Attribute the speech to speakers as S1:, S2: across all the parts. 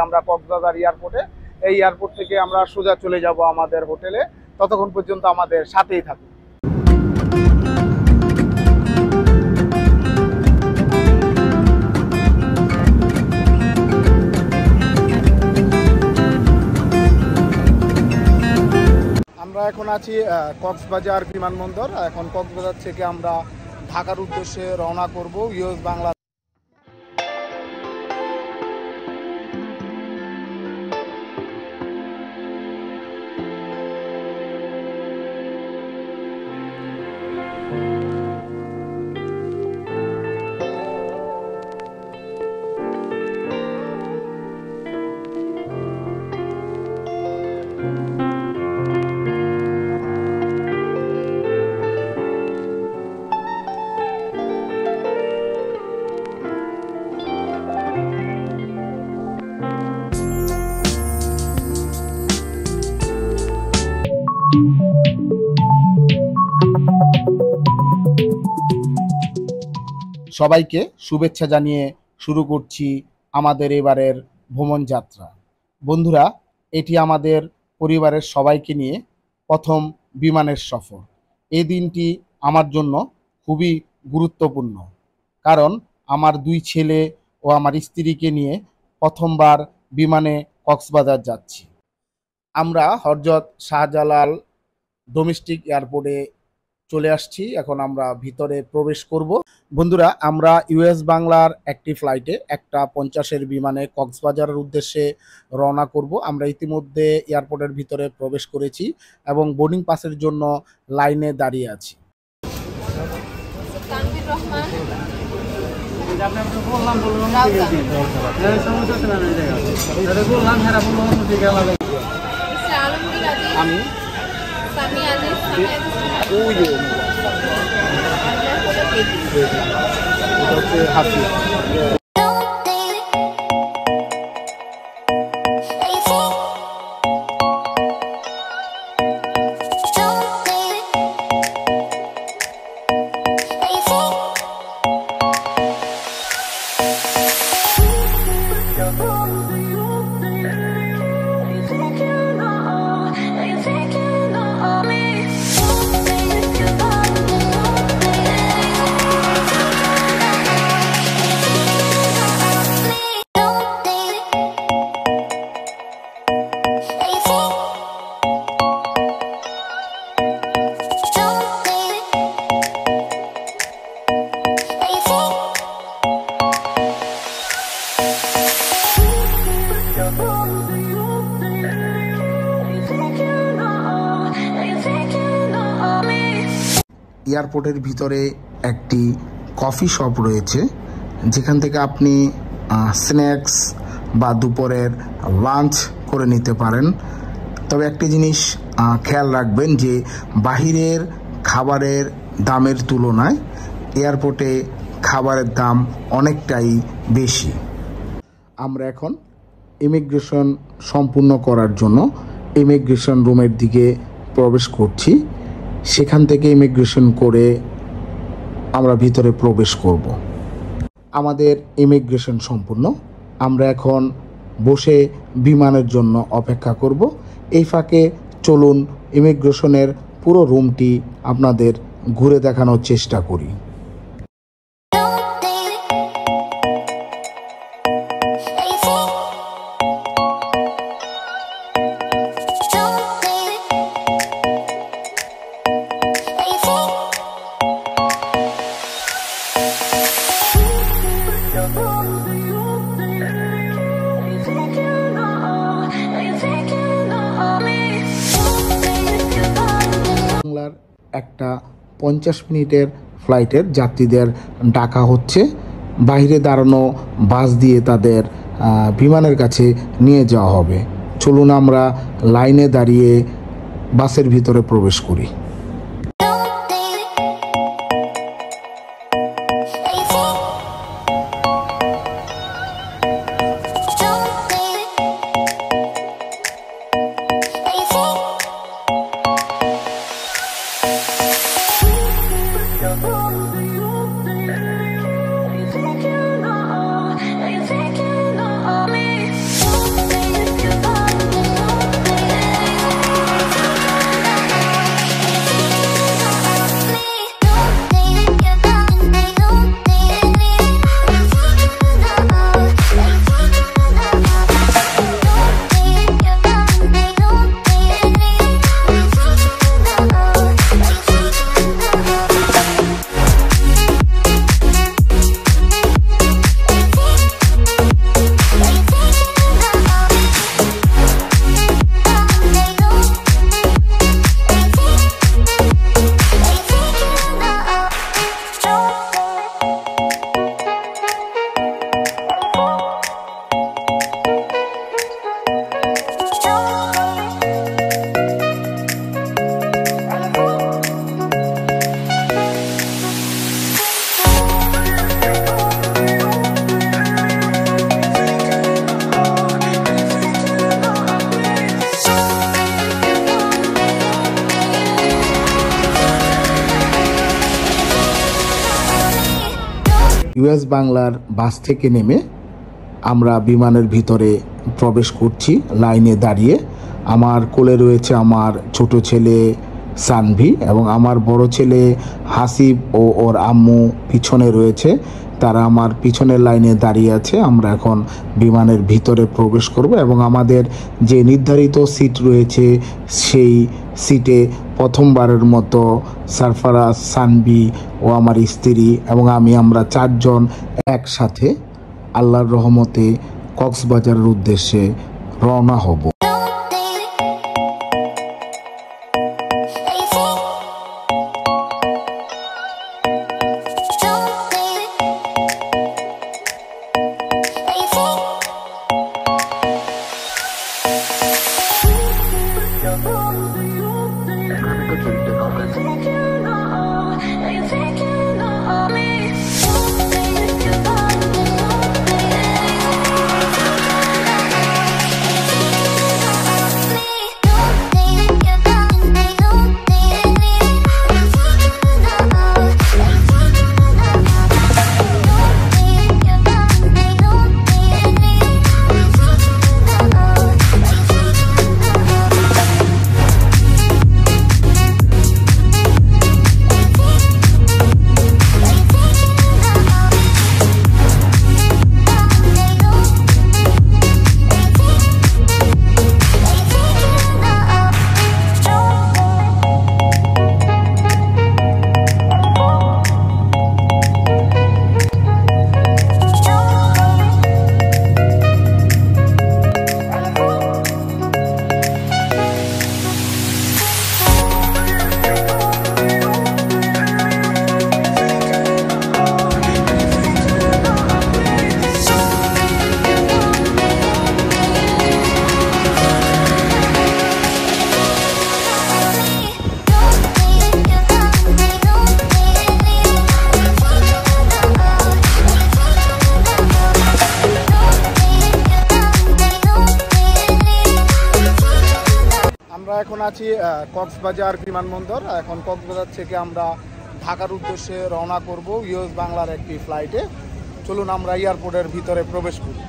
S1: আমরা কক্সবাজার এয়ারপোর্টে। এই এয়ারপোর্ট থেকে আমরা সোজা চলে যাব আমাদের হোটেলে। ততক্ষণ পর্যন্ত আমাদের সাথেই থাকুন। আমরা এখন আছি কক্সবাজার বিমানবন্দর। এখন কক্সবাজার থেকে আমরা ঢাকার উদ্দেশ্যে রওনা করব ইউএস বাংলা। সবাইকে শুভেচ্ছা জানিয়ে শুরু করছি আমাদের এবারের ভ্রমণ যাত্রা। বন্ধুরা, এটি আমাদের পরিবারের সবাইকে নিয়ে প্রথম বিমানের সফর। এই দিনটি আমার জন্য খুবই গুরুত্বপূর্ণ, কারণ আমার 2 ছেলে ও আমার স্ত্রীকে নিয়ে প্রথমবার বিমানে কক্সবাজার যাচ্ছি। আমরা হযরত শাহজালাল ডোমেস্টিক এয়ারপোর্টে চলে আসছি। এখন আমরা ভিতরে প্রবেশ করব। বন্ধুরা, আমরা ইউএস বাংলার একটি ফ্লাইটে 1:50-এর বিমানে কক্সবাজারের উদ্দেশ্যে রওনা করব। আমরা ইতিমধ্যে এয়ারপোর্টের ভিতরে প্রবেশ করেছি এবং বোর্ডিং পাসের জন্য লাইনে দাঁড়িয়ে আছি। আমি হাফিজ। এয়ারপোর্টের ভিতরে একটি কফি শপ রয়েছে, যেখান থেকে আপনি স্ন্যাক্স বা দুপুরের লাঞ্চ করে নিতে পারেন। তবে একটি জিনিস খেয়াল রাখবেন যে বাহিরের খাবারের দামের তুলনায় এয়ারপোর্টে খাবারের দাম অনেকটাই বেশি। আমরা এখন ইমিগ্রেশন সম্পূর্ণ করার জন্য ইমিগ্রেশন রুমের দিকে প্রবেশ করছি। সেখান থেকে ইমিগ্রেশন করে আমরা ভিতরে প্রবেশ করব। আমাদের ইমিগ্রেশন সম্পূর্ণ। আমরা এখন বসে বিমানের জন্য অপেক্ষা করব। এই ফাঁকে চলুন ইমিগ্রেশনের পুরো রুমটি আপনাদের ঘুরে দেখানোর চেষ্টা করি। বাংলার একটা 50 মিনিটের ফ্লাইটের যাত্রীদের ডাকা হচ্ছে। বাইরে দাঁড়ানো বাস দিয়ে তাদের বিমানের কাছে নিয়ে যাওয়া হবে। চলুন আমরা লাইনে দাঁড়িয়ে বাসের ভিতরে প্রবেশ করি। বাংলার একটা ইউএস বাংলার বাস থেকে নেমে আমরা বিমানের ভিতরে প্রবেশ করছি লাইনে দাঁড়িয়ে। আমার কোলে রয়েছে আমার ছোট ছেলে সানভি এবং আমার বড় ছেলে হাসিব ও ওর আম্মু পিছনে রয়েছে, তারা আমার পিছনের লাইনে দাঁড়িয়ে আছে। আমরা এখন বিমানের ভিতরে প্রবেশ করব এবং আমাদের যে নির্ধারিত সিট রয়েছে সেই সিটে প্রথমবারের মতো সারফারাজ, সানভি ও আমার স্ত্রী এবং আমরা 4 জন একসাথে আল্লাহর রহমতে কক্সবাজারের উদ্দেশ্যে রওনা হব। এখন আছি কক্সবাজার বিমানবন্দর। এখন কক্সবাজার থেকে আমরা ঢাকার উদ্দেশ্যে রওনা করব ইউএস বাংলার একটি ফ্লাইটে। চলুন আমরা এয়ারপোর্টের ভিতরে প্রবেশ করি।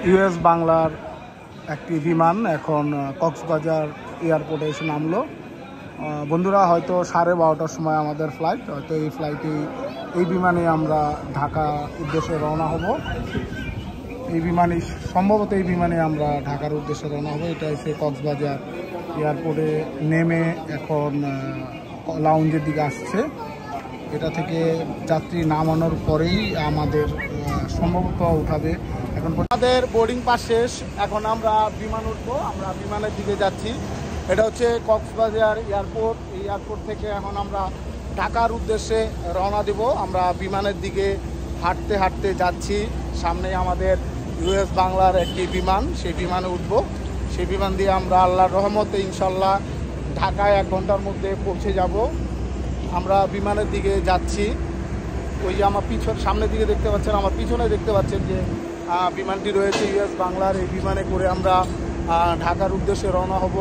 S1: ইউএস বাংলার একটি বিমান এখন কক্সবাজার এয়ারপোর্টে এসে নামলো। বন্ধুরা, হয়তো 12:30টার সময় আমাদের ফ্লাইট, হয়তো এই বিমানে আমরা ঢাকা উদ্দেশ্যে রওনা হব। সম্ভবত এই বিমানে আমরা ঢাকার উদ্দেশ্যে রওনা হব। এটা এসে কক্সবাজার এয়ারপোর্টে নেমে এখন লাউঞ্জের দিকে আসছে। এটা থেকে যাত্রী নামানোর পরেই আমাদের সম্ভবত উঠাবে। এখন আমাদের বোর্ডিং পাস শেষ, এখন আমরা বিমান উঠবো। আমরা বিমানের দিকে যাচ্ছি। এটা হচ্ছে কক্সবাজার এয়ারপোর্ট। এই এয়ারপোর্ট থেকে এখন আমরা ঢাকার উদ্দেশ্যে রওনা দেব। আমরা বিমানের দিকে হাঁটতে হাঁটতে যাচ্ছি। সামনে আমাদের ইউএস বাংলার একটি বিমান, সেই বিমানে উঠবো। সেই বিমান দিয়ে আমরা আল্লাহর রহমতে ইনশাল্লাহ ঢাকায় 1 ঘন্টার মধ্যে পৌঁছে যাব। আমরা বিমানের দিকে যাচ্ছি। ওই যে আমার সামনের দিকে দেখতে পাচ্ছেন, আমার পিছনে দেখতে পাচ্ছেন যে বিমানটি রয়েছে ইউএস বাংলার। এই বিমানে করে আমরা ঢাকার উদ্দেশ্যে রওনা হব।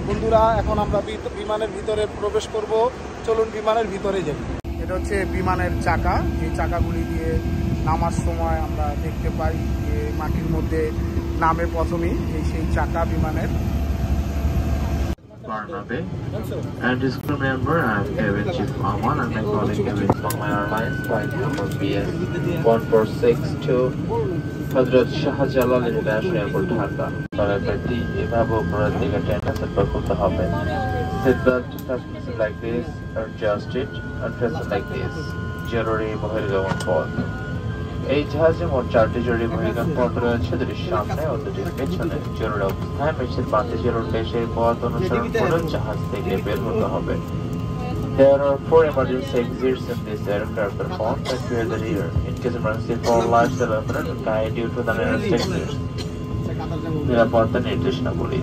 S1: বন্ধুরা, এখন আমরা বিমানের ভিতরে প্রবেশ করব। চলুন বিমানের ভিতরে যাই। এটা হচ্ছে বিমানের চাকা। এই চাকাগুলি দিয়ে নামার সময় আমরা দেখতে পাই যে মাটির মধ্যে নামে প্রথমেই সেই চাকা বিমানের।
S2: Barnaby. And just remember, I'm Kevin Chief Aman and my colleague Kevin from my airlines flight number BS 1462 Hazrat Shah Jalal International Airport, Dhaka. Parapeti, এভাবে উপরের দিকে টেনে সেটবাল্ট খুলতে হবে। Seatbelt fastened like this, adjust it, and fasten like this. জরুরি বহির্গমন পথ। এই জাহাজে মোট 4টি জরুরি বহির্গমন পথ রয়েছে, দুটির সামনে ও দুটির পেছনে। জরুরি অবস্থায় মেঝের পাশে যে রুটে সেই পথ অনুসরণ করে জাহাজ থেকে বের হতে হবে। There are 4 emergency exits in this aircraft platform that clear the rear. In case emergency for life development, guide you to the nearest exit. নিরাপত্তা নির্দেশনাবলী।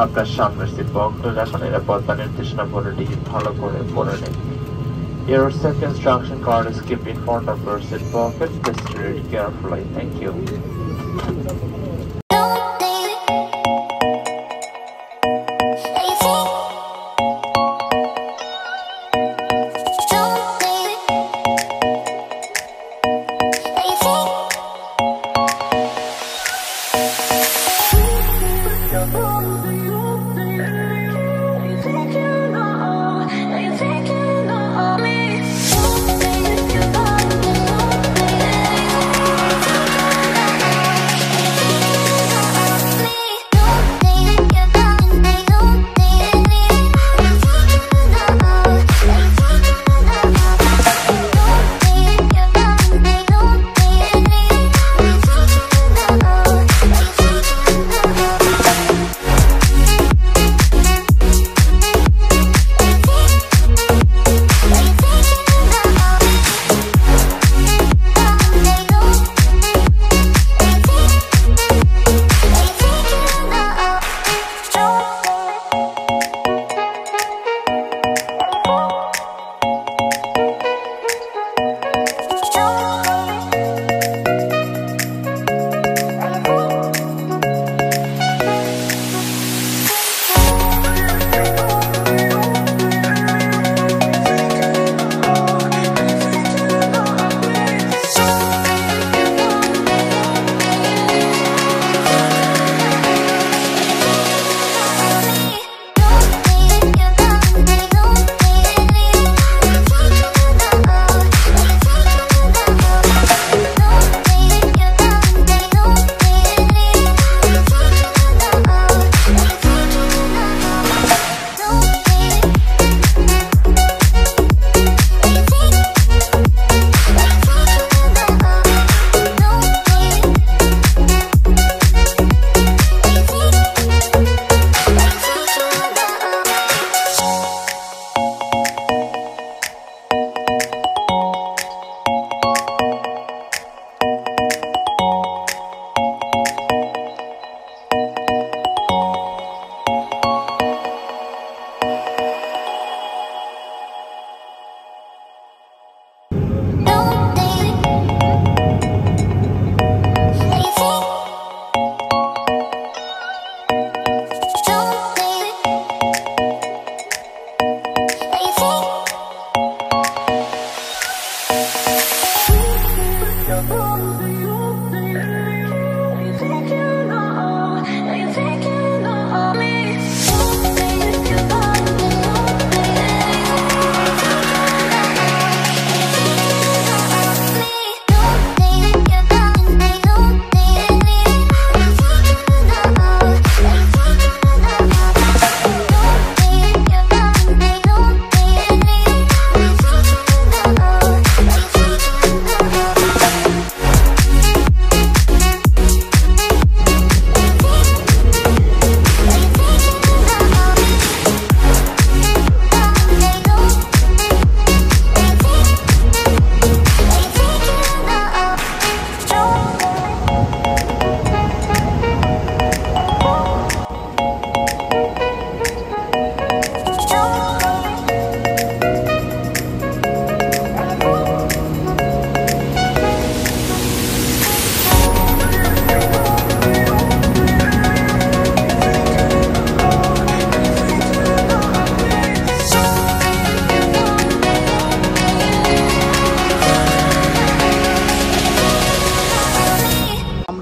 S2: আপনার সামনের সিট বক্স রাখুন, নিরাপত্তা নির্দেশনাবলীটি ভালো করে পড়ে নিন। Your safety instruction card is kept in front of your seat pocket. Please read it carefully. Thank you.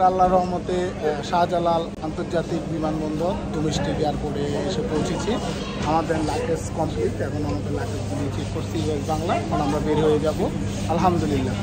S1: আমরা আল্লাহর রহমতে শাহজালাল আন্তর্জাতিক বিমানবন্দর ডোমেস্টিক এয়ারপোর্টে এসে পৌঁছেছি। আমাদের লাগেজ কমপ্লিট, এখন আমাদের লাগেজগুলি চেক করছি বাংলা। এখন আমরা বের হয়ে যাব আলহামদুলিল্লাহ।